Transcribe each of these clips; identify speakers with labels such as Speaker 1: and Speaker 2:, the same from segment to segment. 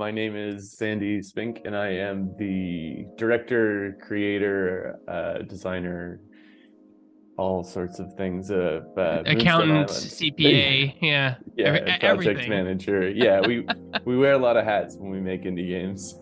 Speaker 1: my name is Sandy Spink, and I am the director, creator, designer, all sorts of things of Moonstone
Speaker 2: Accountant,
Speaker 1: Island.
Speaker 2: CPA, yeah,
Speaker 1: Yeah, project
Speaker 2: everything.
Speaker 1: manager. Yeah, we wear a lot of hats when we make indie games.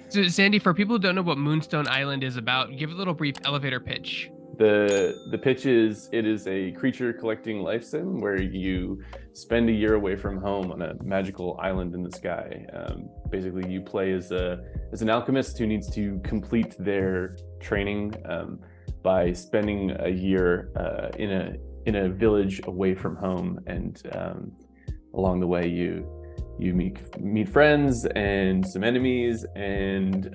Speaker 2: So, Sandy, for people who don't know what Moonstone Island is about, give a little brief elevator pitch.
Speaker 1: The pitch is it is a creature collecting life sim where you spend a year away from home on a magical island in the sky. Basically, you play as an alchemist who needs to complete their training by spending a year in a village away from home, and along the way you meet friends and some enemies, and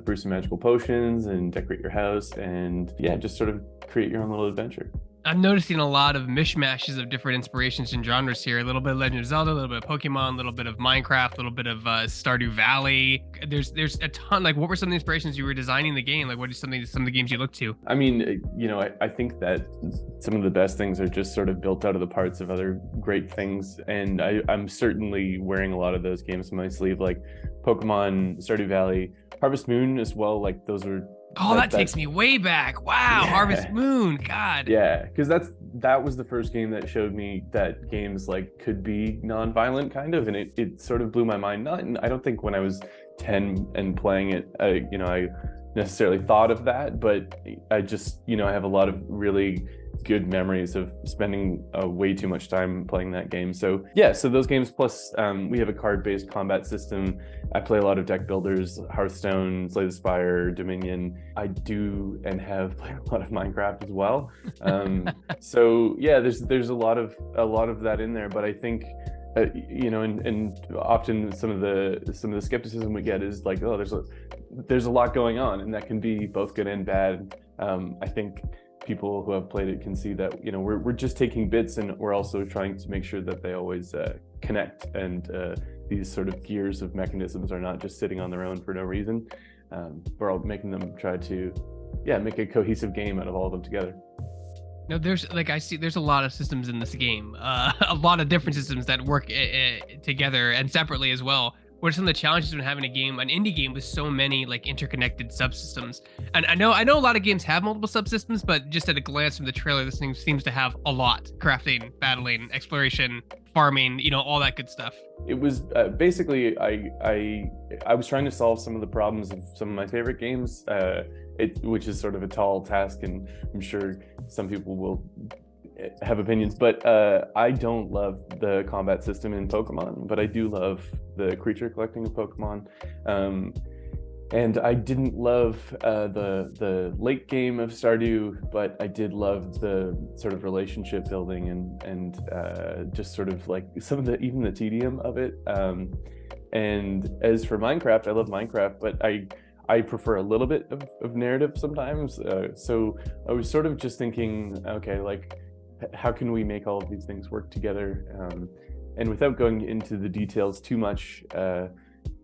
Speaker 1: brew some magical potions and decorate your house, and yeah, just sort of create your own little adventure.
Speaker 2: I'm noticing a lot of mishmashes of different inspirations and genres here. A little bit of Legend of Zelda, a little bit of Pokemon, a little bit of Minecraft, a little bit of Stardew Valley. There's a ton. Like, what were some of the inspirations you were designing the game? Like, what is some of the games you look to?
Speaker 1: I mean, I think that some of the best things are just sort of built out of the parts of other great things, and I'm certainly wearing a lot of those games in my sleeve, like Pokemon, Stardew Valley, Harvest Moon as well. Like those are
Speaker 2: Oh, that takes me way back. Wow,
Speaker 1: yeah.
Speaker 2: Harvest Moon. God.
Speaker 1: Yeah, because that was the first game that showed me that games like could be non-violent, kind of, and it sort of blew my mind. I don't think when I was 10 and playing it, I necessarily thought of that, but I just, I have a lot of really good memories of spending way too much time playing that game. So yeah, so those games, plus we have a card-based combat system. I play a lot of deck builders, Hearthstone, Slay the Spire, Dominion. I do and have played a lot of Minecraft as well. So yeah, there's a lot of that in there, but I think and often some of the skepticism we get is like, oh, there's a lot going on, and that can be both good and bad. I think people who have played it can see that we're just taking bits, and we're also trying to make sure that they always connect, and these sort of gears of mechanisms are not just sitting on their own for no reason. We're all making them try to make a cohesive game out of all of them together.
Speaker 2: No, there's there's a lot of systems in this game, a lot of different systems that work together and separately as well. What are some of the challenges when having an indie game with so many like interconnected subsystems? And I know a lot of games have multiple subsystems, but just at a glance from the trailer, this thing seems to have a lot: crafting, battling, exploration, farming, all that good stuff.
Speaker 1: It was basically I was trying to solve some of the problems of some of my favorite games, which is sort of a tall task, and I'm sure some people will have opinions, but I don't love the combat system in Pokemon, but I do love the creature collecting of Pokemon. And I didn't love the late game of Stardew, but I did love the sort of relationship building and just sort of like some of even the tedium of it. And as for Minecraft, I love Minecraft, but I prefer a little bit of narrative sometimes. So I was sort of just thinking, okay, like, how can we make all of these things work together? And without going into the details too much,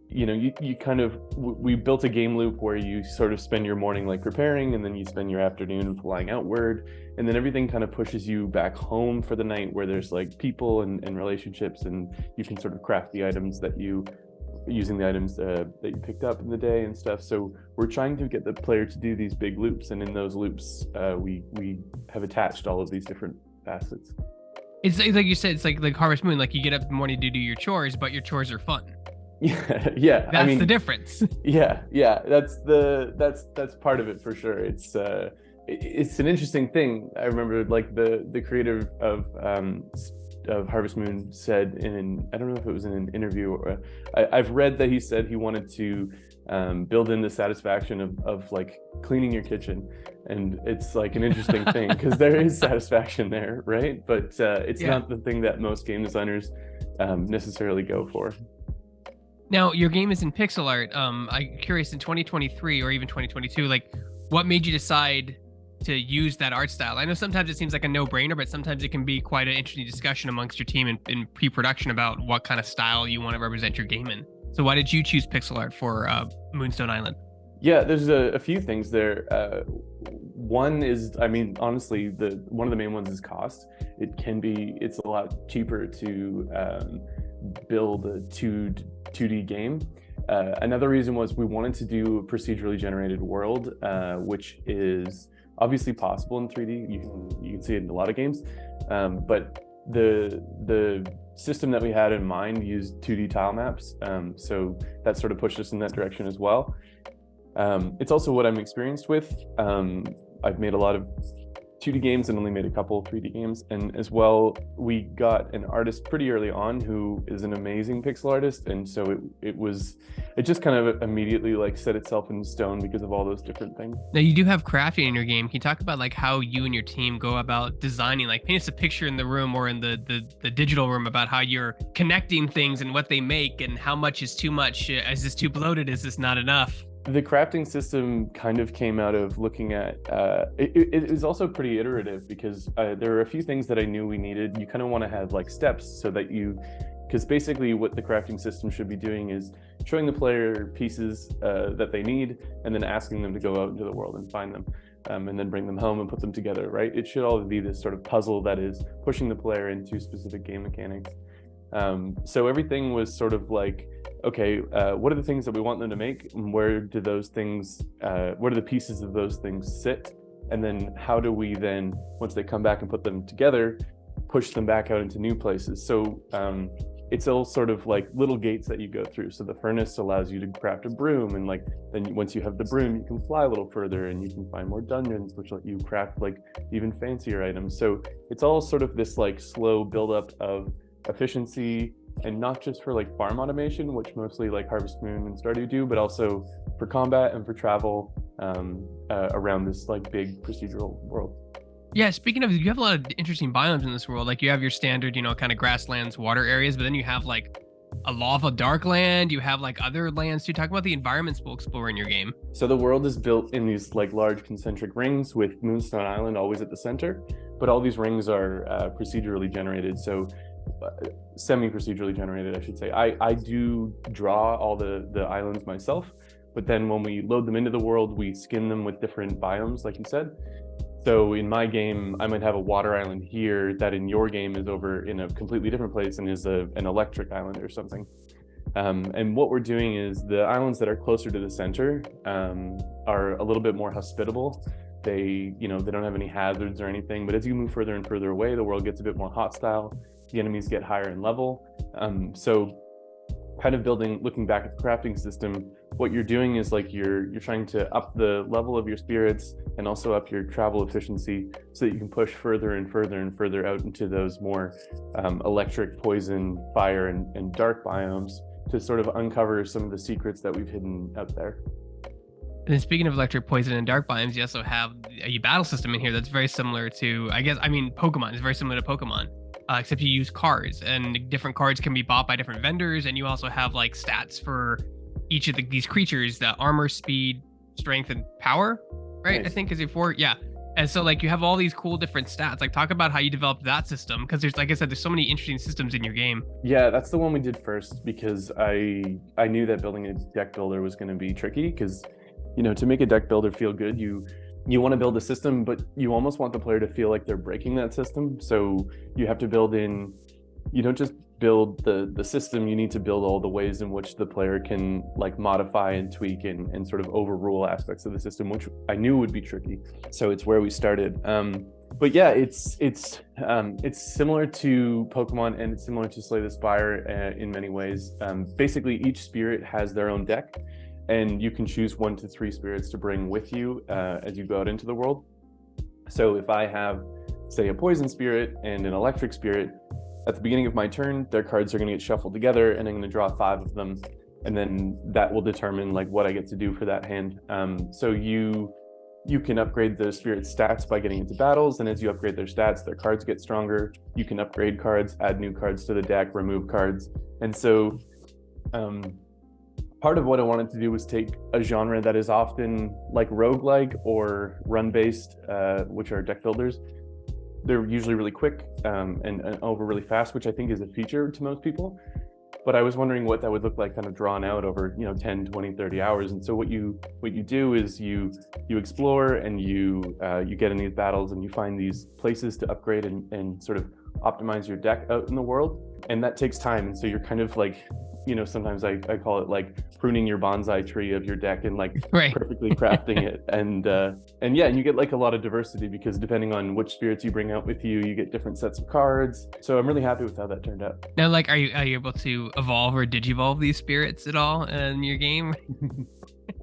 Speaker 1: we built a game loop where you sort of spend your morning like preparing, and then you spend your afternoon flying outward, and then everything kind of pushes you back home for the night, where there's like people and relationships, and you can sort of craft the items using the items that you picked up in the day and stuff. So we're trying to get the player to do these big loops, and in those loops we have attached all of these different facets.
Speaker 2: It's like you said, it's like Harvest Moon. Like, you get up in the morning to do your chores, but your chores are fun.
Speaker 1: Yeah.
Speaker 2: That's the difference.
Speaker 1: Yeah. That's part of it for sure. It's an interesting thing. I remember like the creator of Harvest Moon said I don't know if it was in an interview or I've read that he said he wanted to build in the satisfaction of like cleaning your kitchen, and it's like an interesting thing because there is satisfaction there, right? But it's not the thing that most game designers necessarily go for.
Speaker 2: Now, your game is in pixel art. I'm curious, in 2023 or even 2022, like, what made you decide to use that art style? I know sometimes it seems like a no-brainer, but sometimes it can be quite an interesting discussion amongst your team in pre-production about what kind of style you want to represent your game in. So why did you choose pixel art for Moonstone Island?
Speaker 1: Yeah, there's a few things there. One is, I mean, honestly, one of the main ones is cost. It's a lot cheaper to build a 2D game. Another reason was we wanted to do a procedurally generated world, which is obviously possible in 3D. You can see it in a lot of games, but the system that we had in mind used 2D tile maps, so that sort of pushed us in that direction as well. It's also what I'm experienced with. I've made a lot of 2D games and only made a couple 3D games, and as well we got an artist pretty early on who is an amazing pixel artist, and so it just kind of immediately like set itself in stone because of all those different things.
Speaker 2: Now you do have crafting in your game. Can you talk about like how you and your team go about designing, like paint us a picture in the room or in the digital room about how you're connecting things and what they make and how much is too much? Is this too bloated? Is this not enough?
Speaker 1: The crafting system kind of came out of looking at, it is also pretty iterative because there are a few things that I knew we needed. You kind of want to have like steps so that because basically what the crafting system should be doing is showing the player pieces that they need and then asking them to go out into the world and find them, and then bring them home and put them together, right? It should all be this sort of puzzle that is pushing the player into specific game mechanics. So everything was sort of like, okay, what are the things that we want them to make? Where do those things, where do the pieces of those things sit? And then how do we then, once they come back and put them together, push them back out into new places? So it's all sort of like little gates that you go through. So the furnace allows you to craft a broom, and like then once you have the broom, you can fly a little further and you can find more dungeons, which let you craft like even fancier items. So it's all sort of this like slow buildup of efficiency, and not just for like farm automation, which mostly like Harvest Moon and Stardew do, but also for combat and for travel around this like big procedural world.
Speaker 2: Yeah, speaking of, you have a lot of interesting biomes in this world. Like you have your standard, kind of grasslands, water areas, but then you have like a lava dark land. You have like other lands too. Talk about the environments we'll explore in your game.
Speaker 1: So the world is built in these like large concentric rings with Moonstone Island always at the center, but all these rings are procedurally generated. So semi-procedurally generated, I should say. I do draw all the islands myself, but then when we load them into the world, we skin them with different biomes, like you said. So in my game, I might have a water island here that in your game is over in a completely different place and is an electric island or something. And what we're doing is the islands that are closer to the center are a little bit more hospitable. They don't have any hazards or anything, but as you move further and further away, the world gets a bit more hostile. The enemies get higher in level. So kind of looking back at the crafting system, what you're doing is like you're trying to up the level of your spirits and also up your travel efficiency so that you can push further and further and further out into those more electric, poison, fire, and dark biomes to sort of uncover some of the secrets that we've hidden out there.
Speaker 2: And then speaking of electric, poison, and dark biomes, you also have a battle system in here that's very similar to, Pokemon. It's very similar to Pokemon. Except you use cards, and different cards can be bought by different vendors, and you also have like stats for each of these creatures: the armor, speed, strength, and power. Right? Nice. I think is your four. Yeah. And so like you have all these cool different stats. Like talk about how you developed that system, because there's, like I said, there's so many interesting systems in your game.
Speaker 1: Yeah, that's the one we did first because I knew that building a deck builder was going to be tricky because, to make a deck builder feel good, you want to build a system, but you almost want the player to feel like they're breaking that system. So you have to build in, you don't just build the system, you need to build all the ways in which the player can like modify and tweak and sort of overrule aspects of the system, which I knew would be tricky. So it's where we started. But yeah, it's similar to Pokemon and it's similar to Slay the Spire in many ways. Basically, each spirit has their own deck, and you can choose 1 to 3 spirits to bring with you as you go out into the world. So if I have, say, a poison spirit and an electric spirit, at the beginning of my turn, their cards are going to get shuffled together, and I'm going to draw 5 of them, and then that will determine like what I get to do for that hand. So you can upgrade the spirit's stats by getting into battles, and as you upgrade their stats, their cards get stronger. You can upgrade cards, add new cards to the deck, remove cards, and so part of what I wanted to do was take a genre that is often like roguelike or run-based, which are deck builders. They're usually really quick and over really fast, which I think is a feature to most people. But I was wondering what that would look like kind of drawn out over 10, 20, 30 hours. And so what you do is you explore and you get in these battles and you find these places to upgrade and sort of optimize your deck out in the world. and that takes time. And so you're kind of like, sometimes I call it like pruning your bonsai tree of your deck and like
Speaker 2: Right.
Speaker 1: perfectly crafting it. And yeah, and you get like a lot of diversity because depending on which spirits you bring out with you, you get different sets of cards. So I'm really happy with how that turned out.
Speaker 2: Now, like, are you able to evolve or digivolve these spirits at all in your game?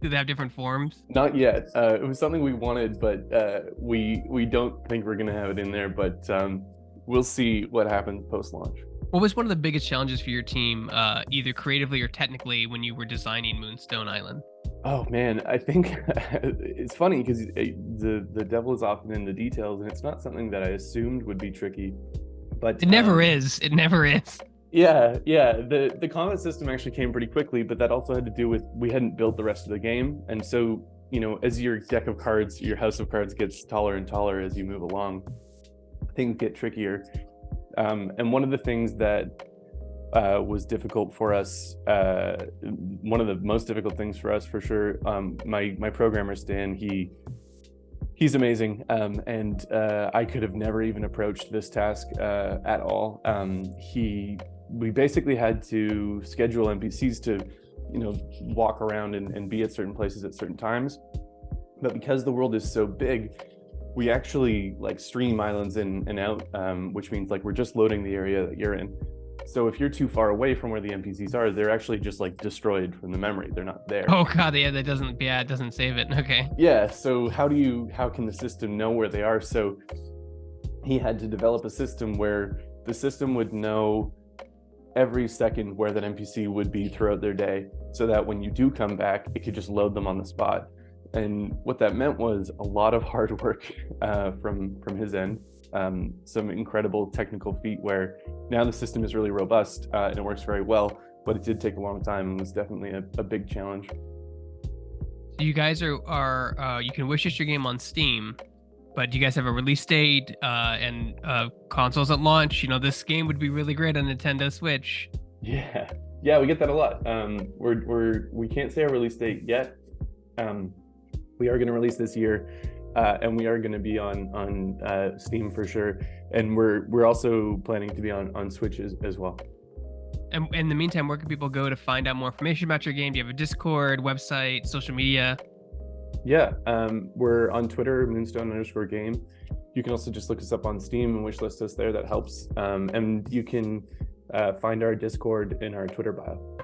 Speaker 2: Do they have different forms?
Speaker 1: Not yet. It was something we wanted, but we don't think we're gonna have it in there. But we'll see what happens post-launch.
Speaker 2: What was one of the biggest challenges for your team, either creatively or technically, when you were designing Moonstone Island?
Speaker 1: Oh man, I think it's funny because the devil is often in the details, and it's not something that I assumed would be tricky. But
Speaker 2: It never is. It never is.
Speaker 1: Yeah. The combat system actually came pretty quickly, but that also had to do with we hadn't built the rest of the game, and so as your deck of cards, your house of cards gets taller and taller as you move along, things get trickier. And one of the things that was difficult for us, one of the most difficult things for us for sure, my programmer Stan, he's amazing, and I could have never even approached this task at all. We basically had to schedule NPCs to walk around and be at certain places at certain times, but because the world is so big, we actually like stream islands in and out, which means like we're just loading the area that you're in. So if you're too far away from where the NPCs are, they're actually just like destroyed from the memory. They're not there.
Speaker 2: Oh god, yeah, it doesn't save it. Okay.
Speaker 1: Yeah, so how can the system know where they are? So he had to develop a system where the system would know every second where that NPC would be throughout their day, so that when you do come back, it could just load them on the spot. And what that meant was a lot of hard work from his end, some incredible technical feat where now the system is really robust and it works very well, but it did take a long time and was definitely a big challenge.
Speaker 2: So you guys are you can wishlist your game on Steam, but do you guys have a release date and consoles at launch? This game would be really great on Nintendo Switch.
Speaker 1: Yeah, we get that a lot. We can't say our release date yet. We are going to release this year, and we are going to be on Steam for sure, and we're also planning to be on Switch as well.
Speaker 2: And in the meantime, where can people go to find out more information about your game? Do you have a Discord, website, social media?
Speaker 1: Yeah, we're on Twitter, Moonstone_game. You can also just look us up on Steam and wishlist us there. That helps. And you can find our Discord in our Twitter bio.